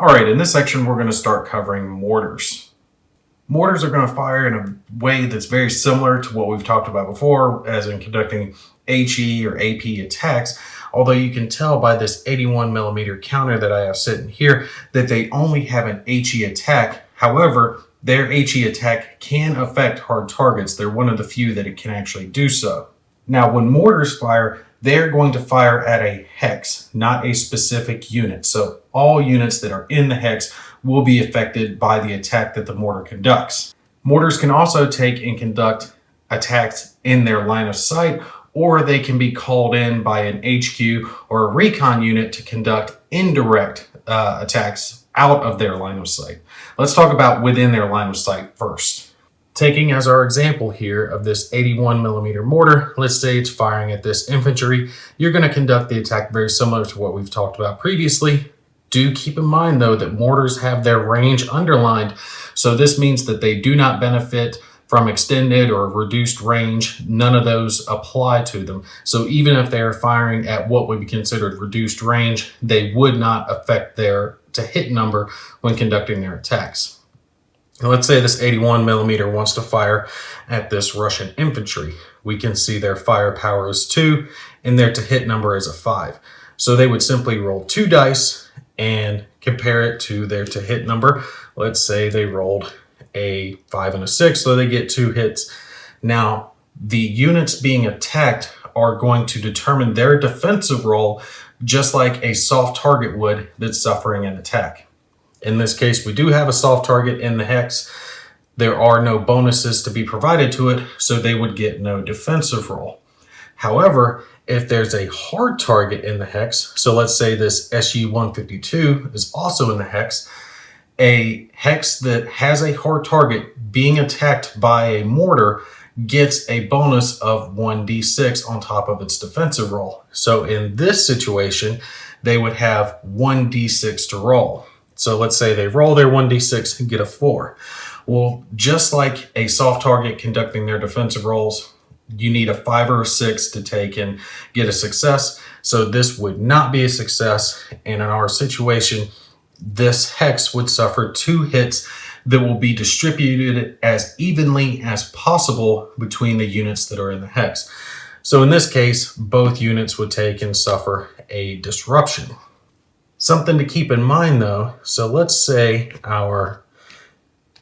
All right, in this section, we're going to start covering mortars. Mortars are going to fire in a way that's very similar to what we've talked about before, as in conducting HE or AP attacks, although you can tell by this 81 millimeter counter that I have sitting here that they only have an HE attack. However, their HE attack can affect hard targets. They're one of the few that it can actually do so. Now, when mortars fire, they're going to fire at a hex, not a specific unit. So all units that are in the hex will be affected by the attack that the mortar conducts. Mortars can also take and conduct attacks in their line of sight, or they can be called in by an HQ or a recon unit to conduct indirect attacks out of their line of sight. Let's talk about within their line of sight first. Taking as our example here of this 81 millimeter mortar, let's say it's firing at this infantry. You're going to conduct the attack very similar to what we've talked about previously. Do keep in mind though that mortars have their range underlined, so this means that they do not benefit from extended or reduced range. None of those apply to them. So even if they're firing at what would be considered reduced range, they would not affect their to hit number when conducting their attacks. Now, let's say this 81 millimeter wants to fire at this Russian infantry. We can see their firepower is 2 and their to hit number is a 5. So they would simply roll 2 dice and compare it to their to hit number. Let's say they rolled a 5 and a 6, so they get 2 hits. Now, the units being attacked are going to determine their defensive roll just like a soft target would that's suffering an attack. In this case, we do have a soft target in the hex. There are no bonuses to be provided to it, so they would get no defensive roll. However, if there's a hard target in the hex, so let's say this SU-152 is also in the hex, a hex that has a hard target being attacked by a mortar gets a bonus of 1d6 on top of its defensive roll. So in this situation, they would have 1d6 to roll. So let's say they roll their 1d6 and get a 4. Well, just like a soft target conducting their defensive rolls, you need a 5 or a 6 to take and get a success. So this would not be a success. And in our situation, this hex would suffer 2 hits that will be distributed as evenly as possible between the units that are in the hex. So in this case, both units would take and suffer a disruption. Something to keep in mind though, so let's say our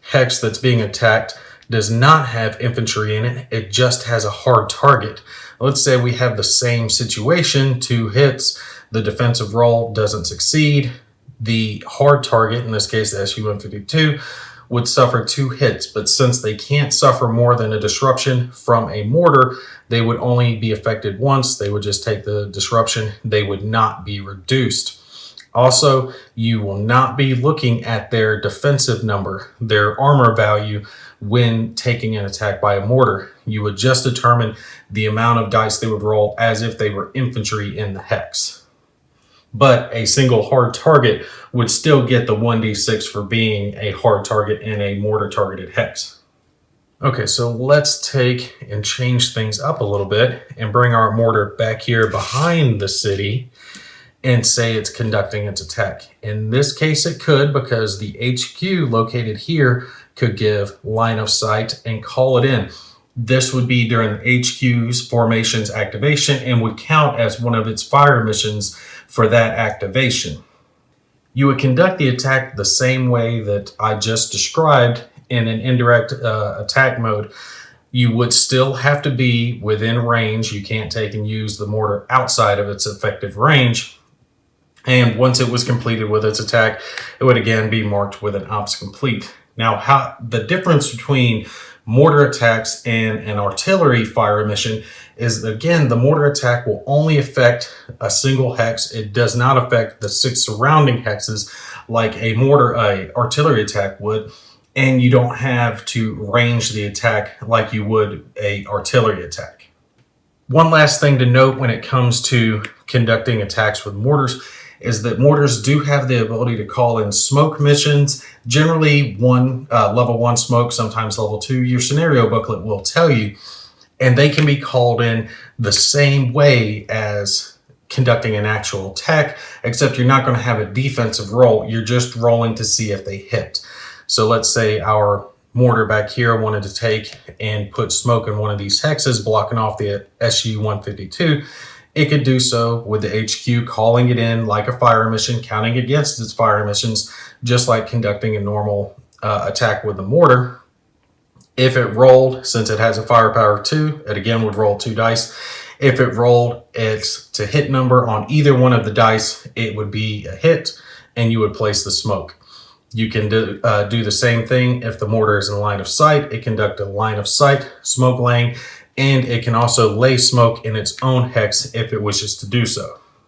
hex that's being attacked does not have infantry in it, it just has a hard target. Let's say we have the same situation, 2 hits, the defensive roll doesn't succeed, the hard target, in this case the SU-152, would suffer 2 hits, but since they can't suffer more than a disruption from a mortar, they would only be affected once. They would just take the disruption, they would not be reduced. Also, you will not be looking at their defensive number, their armor value, when taking an attack by a mortar. You would just determine the amount of dice they would roll as if they were infantry in the hex. But a single hard target would still get the 1d6 for being a hard target in a mortar targeted hex. Okay, so let's take and change things up a little bit and bring our mortar back here behind the city and say it's conducting its attack. In this case, it could, because the HQ located here could give line of sight and call it in. This would be during the HQ's formation's activation and would count as one of its fire missions for that activation. You would conduct the attack the same way that I just described in an indirect attack mode. You would still have to be within range. You can't take and use the mortar outside of its effective range. And once it was completed with its attack, it would again be marked with an ops complete. Now, the difference between mortar attacks and an artillery fire mission is that, again, the mortar attack will only affect a single hex. It does not affect the 6 surrounding hexes like a artillery attack would. And you don't have to range the attack like you would a artillery attack. One last thing to note when it comes to conducting attacks with mortars is that mortars do have the ability to call in smoke missions, generally level 1 smoke, sometimes level 2. Your scenario booklet will tell you, and they can be called in the same way as conducting an actual attack, except you're not going to have a defensive roll. You're just rolling to see if they hit. So let's say our mortar back here wanted to take and put smoke in one of these hexes, blocking off the SU-152. It could do so with the HQ calling it in like a fire mission, counting against its fire missions, just like conducting a normal attack with the mortar. If it rolled, since it has a firepower 2, it again would roll 2 dice. If it rolled its to hit number on either one of the dice, it would be a hit, and you would place the smoke. You can do the same thing if the mortar is in line of sight. It conducts a line of sight smoke laying, and it can also lay smoke in its own hex if it wishes to do so.